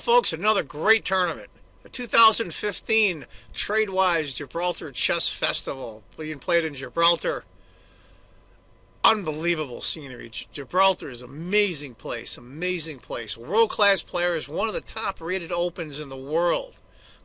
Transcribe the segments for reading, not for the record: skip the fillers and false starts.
folks, another great tournament. The 2015 Trade-Wise Gibraltar Chess Festival being played in Gibraltar. Unbelievable scenery. Gibraltar is an amazing place, amazing place. World-class players, one of the top-rated opens in the world.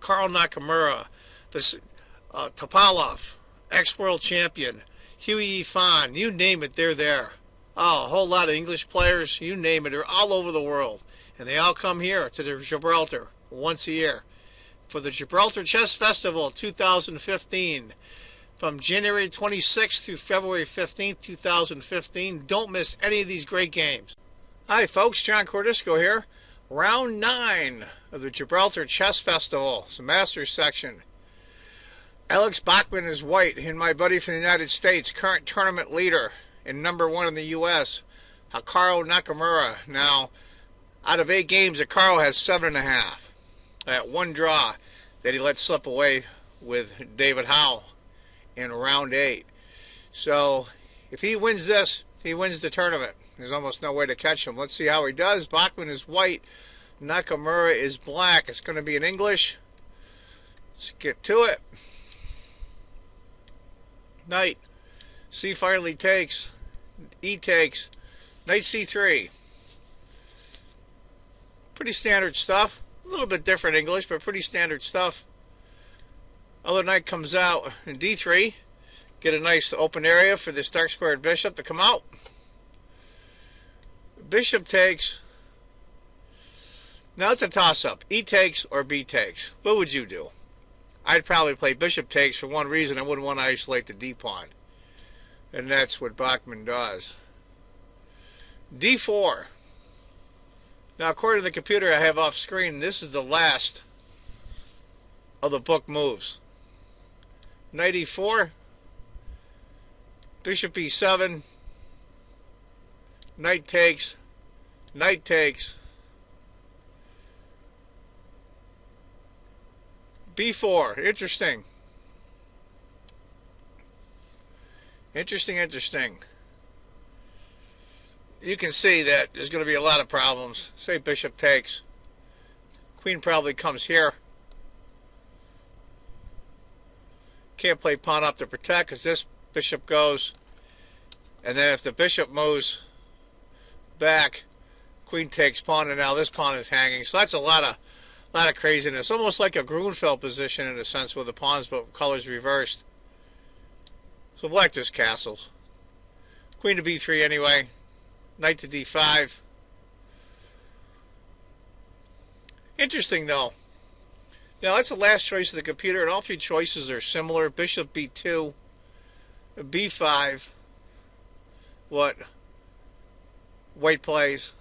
Karl Nakamura, Topalov, ex-world champion, Huey Fan, you name it, they're there. Oh, a whole lot of English players, you name it, they're all over the world. And they all come here to Gibraltar once a year for the Gibraltar Chess Festival 2015 from January 26th to February 15th, 2015. Don't miss any of these great games. Hi folks, John Cordisco here. Round 9 of the Gibraltar Chess Festival. It's the Masters section. Alex Bachmann is white, and my buddy from the United States, current tournament leader and #1 in the U.S., Karl Nakamura. Now, out of 8 games, Karl has 7.5. That one draw that he let slip away with David Howe in round 8. So, if he wins this, he wins the tournament. There's almost no way to catch him. Let's see how he does. Bachmann is white. Nakamura is black. It's going to be in English. Let's get to it. Knight. C finally takes. E takes. Knight C3. Pretty standard stuff. A little bit different English, but pretty standard stuff. Other knight comes out in D3. Get a nice open area for this dark squared bishop to come out. Bishop takes. Now it's a toss-up. E takes or B takes. What would you do? I'd probably play bishop takes for one reason. I wouldn't want to isolate the D pawn. And that's what Bachmann does. D4. Now, according to the computer I have off screen, this is the last of the book moves. Knight E4. Bishop E7. Knight takes. Knight takes. B4. Interesting. Interesting. You can see that there's going to be a lot of problems. Say bishop takes. Queen probably comes here. Can't play pawn up to protect because this bishop goes. And then if the bishop moves back, queen takes pawn, and now this pawn is hanging. So that's a lot of craziness. Almost like a Grunfeld position in a sense with the pawns, but colors reversed. So black just castles. Queen to B3 anyway. Knight to D5. Interesting though. Now that's the last choice of the computer, and all 3 choices are similar. Bishop B2, B5, what white plays,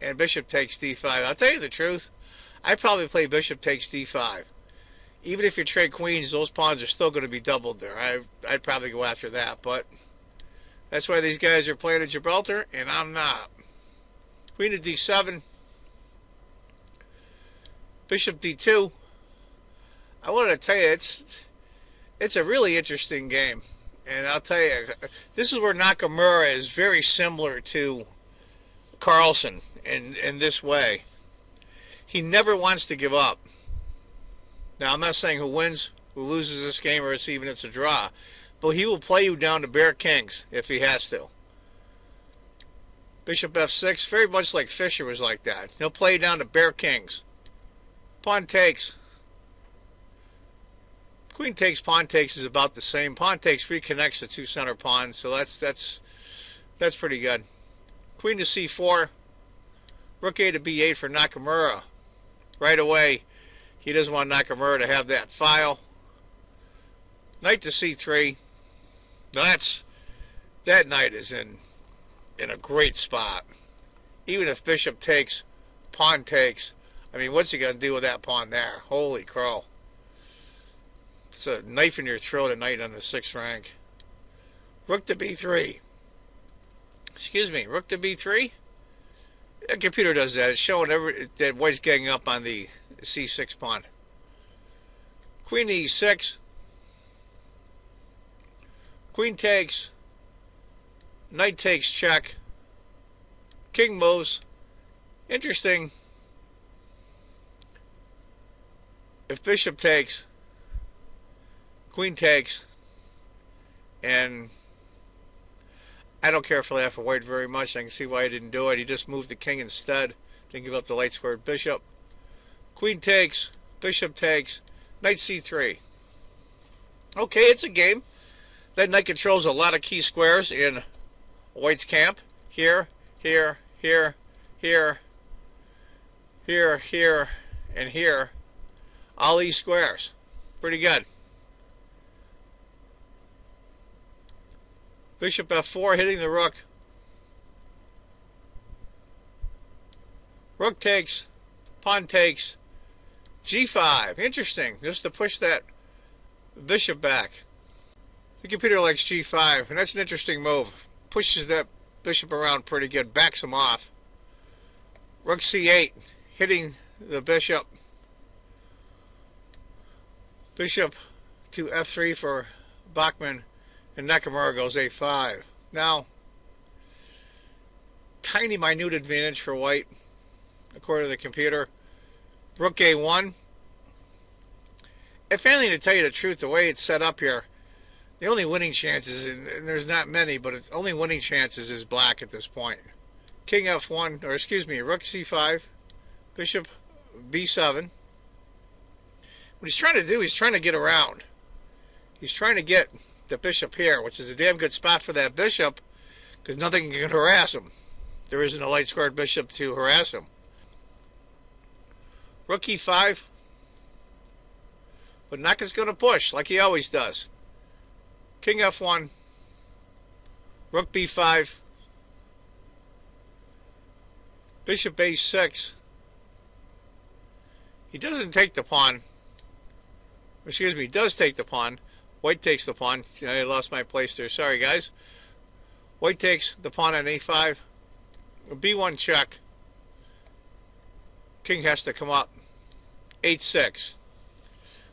and bishop takes D5. I'll tell you the truth, I'd probably play bishop takes D5. Even if you trade queens, those pawns are still going to be doubled there. I'd probably go after that, but that's why these guys are playing at Gibraltar, and I'm not. Queen to D7. Bishop D2. I wanted to tell you, it's a really interesting game. And I'll tell you, this is where Nakamura is very similar to Carlsen in this way. He never wants to give up. Now, I'm not saying who wins, who loses this game, or it's a draw. But he will play you down to bare kings if he has to. Bishop F6, very much like Fischer was like that. He'll play you down to bare kings. Pawn takes. Queen takes, pawn takes is about the same. Pawn takes reconnects the 2 center pawns, so that's pretty good. Queen to C4. Rook A to B8 for Nakamura. Right away, he doesn't want Nakamura to have that file. Knight to C3. Now that knight is in a great spot. Even if bishop takes, pawn takes. I mean, what's he going to do with that pawn there? Holy crow. It's a knife in your throat at night on the 6th rank. Rook to B3. Excuse me, rook to B3? The computer does that. It's showing that white's getting up on the C6 pawn. Queen to E6. Queen takes. Knight takes check. King moves. Interesting. if bishop takes, queen takes, and I don't care for white very much. I can see why he didn't do it. He just moved the king instead. Didn't give up the light squared bishop. Queen takes, bishop takes, knight c3. Okay, it's a game. That knight controls a lot of key squares in white's camp. Here, here, here, here, here, here, and here. All these squares. Pretty good. Bishop f4 hitting the rook. Rook takes, pawn takes, g5. Interesting, just to push that bishop back. The computer likes g5, and that's an interesting move. Pushes that bishop around pretty good, backs him off. Rook c8, hitting the bishop. Bishop to f3 for Bachmann, and Nakamura goes a5. Now, tiny minute advantage for white, according to the computer. Rook a1. If anything, to tell you the truth, the way it's set up here, the only winning chances, and there's not many, but it's only winning chances is black at this point. King f1, or excuse me, rook c5, bishop b7. What he's trying to do, he's trying to get around. He's trying to get the bishop here, which is a damn good spot for that bishop, because nothing can harass him. There isn't a light squared bishop to harass him. Rook e5. But Naka's going to push, like he always does. King f1. Rook b5. Bishop a6. He doesn't take the pawn. Excuse me, he does take the pawn. White takes the pawn. I lost my place there. Sorry, guys. White takes the pawn on a5. b1 check. King has to come up. h6.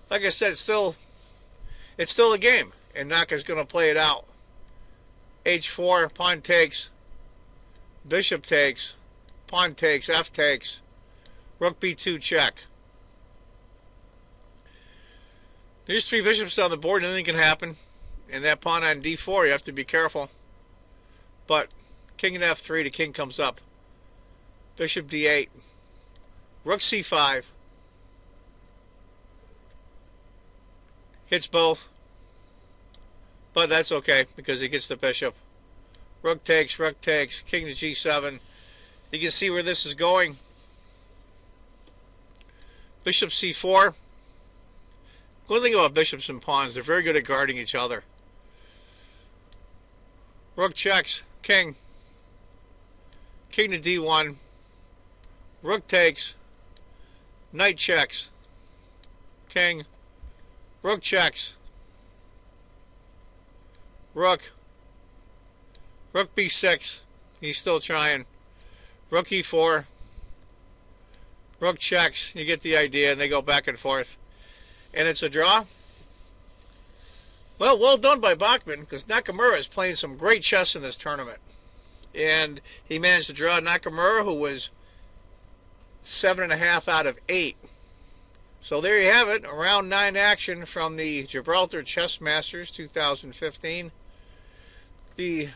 Like I said, it's still a game, and Naka's going to play it out. h4, pawn takes, bishop takes, pawn takes, f takes, rook b2 check. There's three bishops on the board, anything can happen. And that pawn on d4, you have to be careful. But king and f3, the king comes up. Bishop d8, rook c5. Hits both, but that's okay because he gets the bishop. Rook takes, king to g7. You can see where this is going. Bishop c4. One thing about bishops and pawns, they're very good at guarding each other. Rook checks, king. King to d1. Rook takes. Knight checks. King. Rook checks. Rook. Rook b6. He's still trying. Rook e4. Rook checks. You get the idea, and they go back and forth. And it's a draw. Well done by Bachmann, because Nakamura is playing some great chess in this tournament. And he managed to draw Nakamura, who was 7.5 out of 8. So there you have it, a round 9 action from the Gibraltar Chess Masters 2015. The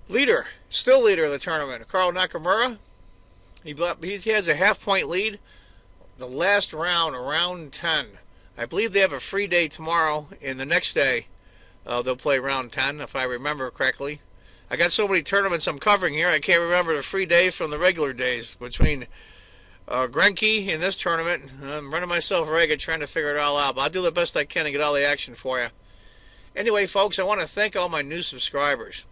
leader, still leader of the tournament, Carl Nakamura. He has a half-point lead. The last round, round 10. I believe they have a free day tomorrow, and the next day they'll play round 10, if I remember correctly. I got so many tournaments I'm covering here, I can't remember the free day from the regular days between Grenke in this tournament. I'm running myself ragged trying to figure it all out, but I'll do the best I can to get all the action for you. Anyway, folks, I want to thank all my new subscribers.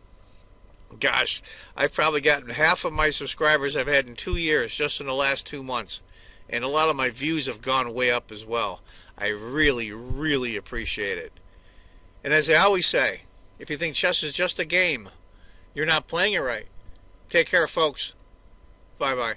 Gosh, I've probably gotten half of my subscribers I've had in 2 years just in the last 2 months. And a lot of my views have gone way up as well. I really, really appreciate it. And as I always say, if you think chess is just a game, you're not playing it right. Take care, folks. Bye-bye.